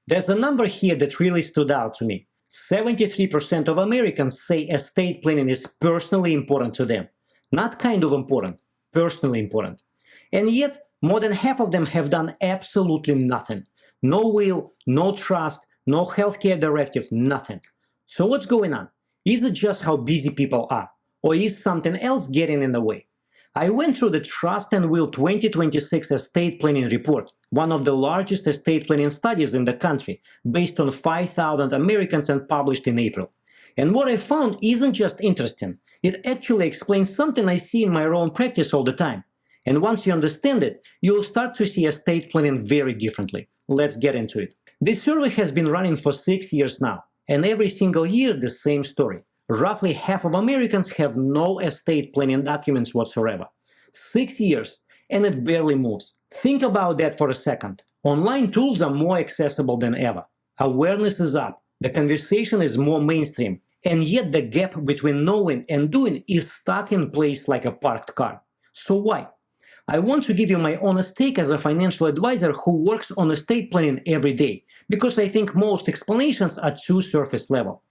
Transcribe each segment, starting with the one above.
There's a number here that really stood out to me. 73% of Americans say estate planning is personally important to them. Not kind of important, personally important. And yet, more than half of them have done absolutely nothing. No will, no trust, no healthcare directive, nothing. So what's going on? Is it just how busy people are? Or is something else getting in the way? I went through the Trust and Will 2026 Estate Planning Report, one of the largest estate planning studies in the country, based on 5,000 Americans and published in April. And what I found isn't just interesting, it actually explains something I see in my own practice all the time. And once you understand it, you'll start to see estate planning very differently. Let's get into it. This survey has been running for 6 years now, and every single year the same story. Roughly half of Americans have no estate planning documents whatsoever. 6 years, and it barely moves. Think about that for a second. Online tools are more accessible than ever. Awareness is up, the conversation is more mainstream, and yet the gap between knowing and doing is stuck in place like a parked car. So why? I want to give you my honest take as a financial advisor who works on estate planning every day, because I think most explanations are too surface level.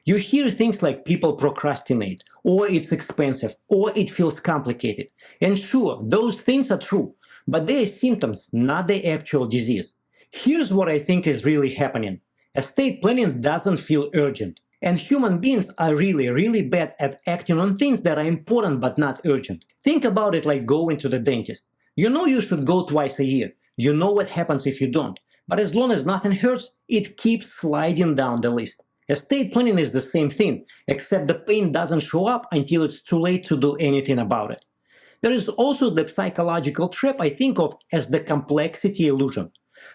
You hear things like people procrastinate, or it's expensive, or it feels complicated. And sure, those things are true, but they are symptoms, not the actual disease. Here's what I think is really happening. Estate planning doesn't feel urgent, and human beings are really bad at acting on things that are important but not urgent. Think about it like going to the dentist. You know you should go twice a year. You know what happens if you don't. But as long as nothing hurts, it keeps sliding down the list. Estate planning is the same thing, except the pain doesn't show up until it's too late to do anything about it. There is also the psychological trap I think of as the complexity illusion.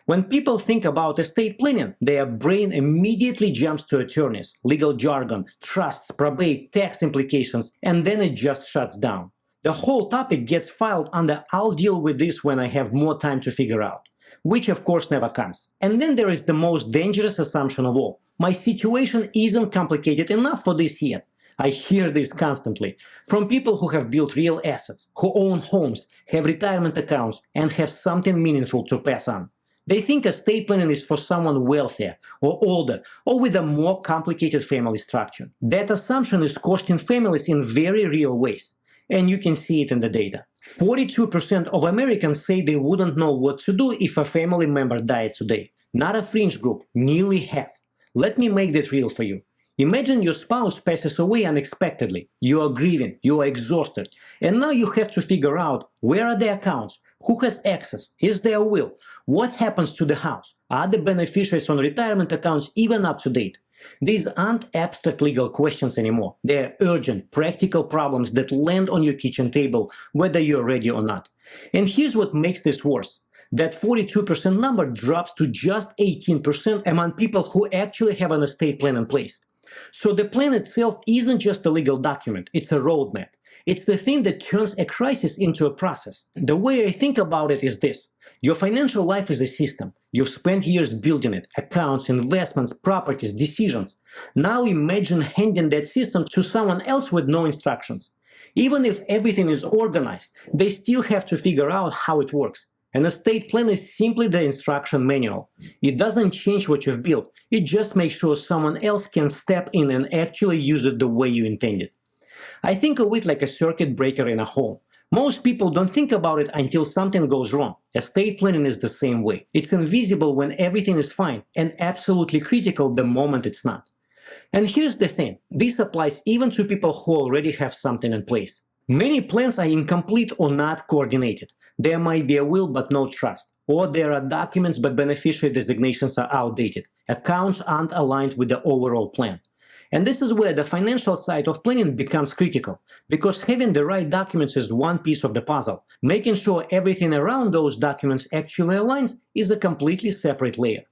When people think about estate planning, their brain immediately jumps to attorneys, legal jargon, trusts, probate, tax implications, and then it just shuts down. The whole topic gets filed under "I'll deal with this when I have more time to figure out," which of course never comes. And then there is the most dangerous assumption of all. My situation isn't complicated enough for this yet. I hear this constantly from people who have built real assets, who own homes, have retirement accounts, and have something meaningful to pass on. They think estate planning is for someone wealthier, or older, or with a more complicated family structure. That assumption is costing families in very real ways, and you can see it in the data. 42% of Americans say they wouldn't know what to do if a family member died today. Not a fringe group, nearly half. Let me make that real for you. Imagine your spouse passes away unexpectedly. You are grieving, you are exhausted, and now you have to figure out where are the accounts, who has access, is there a will, what happens to the house, are the beneficiaries on retirement accounts even up to date? These aren't abstract legal questions anymore. They're urgent, practical problems that land on your kitchen table whether you're ready or not. And here's what makes this worse. That 42% number drops to just 18% among people who actually have an estate plan in place. So the plan itself isn't just a legal document, it's a roadmap. It's the thing that turns a crisis into a process. The way I think about it is this. Your financial life is a system. You've spent years building it, accounts, investments, properties, decisions. Now imagine handing that system to someone else with no instructions. Even if everything is organized, they still have to figure out how it works. An estate plan is simply the instruction manual. It doesn't change what you've built, it just makes sure someone else can step in and actually use it the way you intended. I think of it like a circuit breaker in a home. Most people don't think about it until something goes wrong. Estate planning is the same way. It's invisible when everything is fine, and absolutely critical the moment it's not. And here's the thing, this applies even to people who already have something in place. Many plans are incomplete or not coordinated. There might be a will but no trust, or there are documents but beneficiary designations are outdated. Accounts aren't aligned with the overall plan. And this is where the financial side of planning becomes critical, because having the right documents is one piece of the puzzle. Making sure everything around those documents actually aligns is a completely separate layer.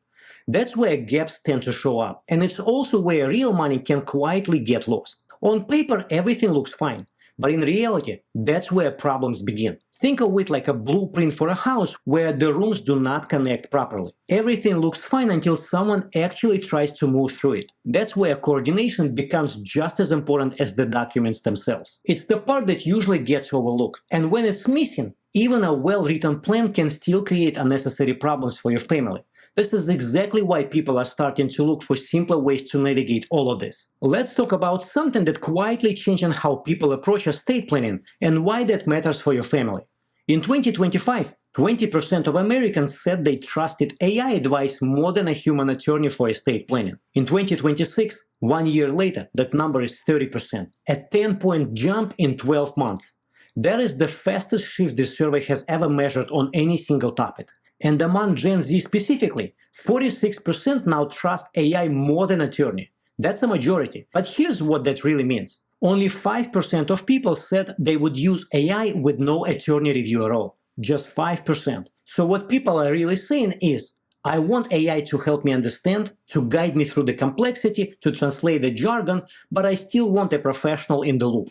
That's where gaps tend to show up, and it's also where real money can quietly get lost. On paper, everything looks fine, but in reality, that's where problems begin. Think of it like a blueprint for a house where the rooms do not connect properly. Everything looks fine until someone actually tries to move through it. That's where coordination becomes just as important as the documents themselves. It's the part that usually gets overlooked, and when it's missing, even a well-written plan can still create unnecessary problems for your family. This is exactly why people are starting to look for simpler ways to navigate all of this. Let's talk about something that quietly changing how people approach estate planning and why that matters for your family. In 2025, 20% of Americans said they trusted AI advice more than a human attorney for estate planning. In 2026, 1 year later, that number is 30%, a 10-point jump in 12 months. That is the fastest shift this survey has ever measured on any single topic. And among Gen Z specifically, 46% now trust AI more than attorney. That's a majority. But here's what that really means. Only 5% of people said they would use AI with no attorney review at all. Just 5%. So what people are really saying is, I want AI to help me understand, to guide me through the complexity, to translate the jargon, but I still want a professional in the loop.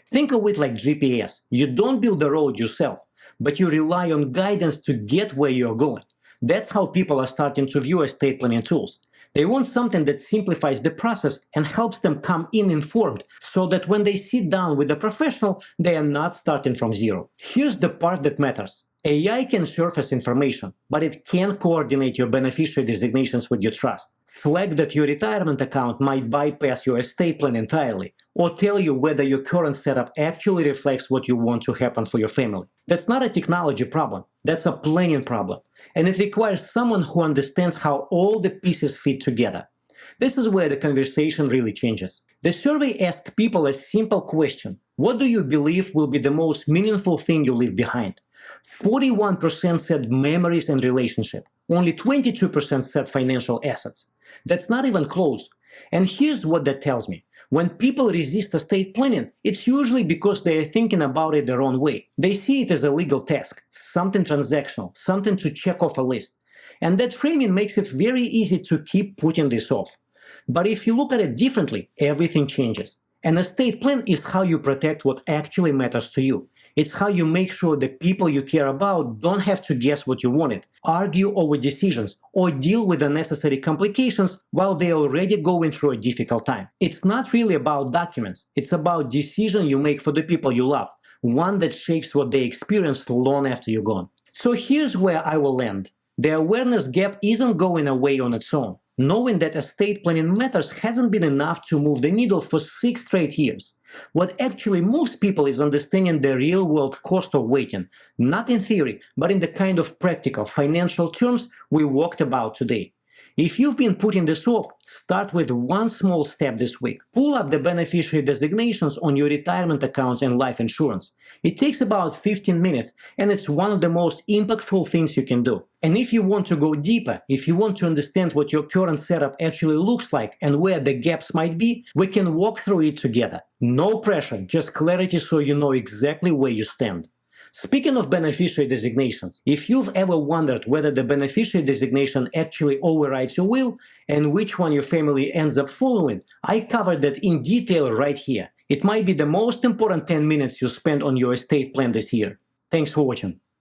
Think of it like GPS. You don't build the road yourself, but you rely on guidance to get where you're going. That's how people are starting to view estate planning tools. They want something that simplifies the process and helps them come in informed so that when they sit down with a professional, they are not starting from zero. Here's the part that matters. AI can surface information, but it can't coordinate your beneficiary designations with your trust. Flag that your retirement account might bypass your estate plan entirely, or tell you whether your current setup actually reflects what you want to happen for your family. That's not a technology problem, that's a planning problem, and it requires someone who understands how all the pieces fit together. This is where the conversation really changes. The survey asked people a simple question: what do you believe will be the most meaningful thing you leave behind? 41% said memories and relationship. Only 22% said financial assets. That's not even close. And here's what that tells me. When people resist estate planning, it's usually because they are thinking about it the wrong way. They see it as a legal task, something transactional, something to check off a list. And that framing makes it very easy to keep putting this off. But if you look at it differently, everything changes. An estate plan is how you protect what actually matters to you. It's how you make sure the people you care about don't have to guess what you wanted, argue over decisions, or deal with unnecessary complications while they're already going through a difficult time. It's not really about documents. It's about decisions you make for the people you love, one that shapes what they experience long after you're gone. So here's where I will end. The awareness gap isn't going away on its own. Knowing that estate planning matters hasn't been enough to move the needle for 6 straight years. What actually moves people is understanding the real-world cost of waiting, not in theory, but in the kind of practical financial terms we walked about today. If you've been putting this off, start with one small step this week. Pull up the beneficiary designations on your retirement accounts and life insurance. It takes about 15 minutes, and it's one of the most impactful things you can do. And if you want to go deeper, if you want to understand what your current setup actually looks like and where the gaps might be, we can walk through it together. No pressure, just clarity so you know exactly where you stand. Speaking of beneficiary designations, if you've ever wondered whether the beneficiary designation actually overrides your will and which one your family ends up following, I covered that in detail right here. It might be the most important 10 minutes you spend on your estate plan this year. Thanks for watching.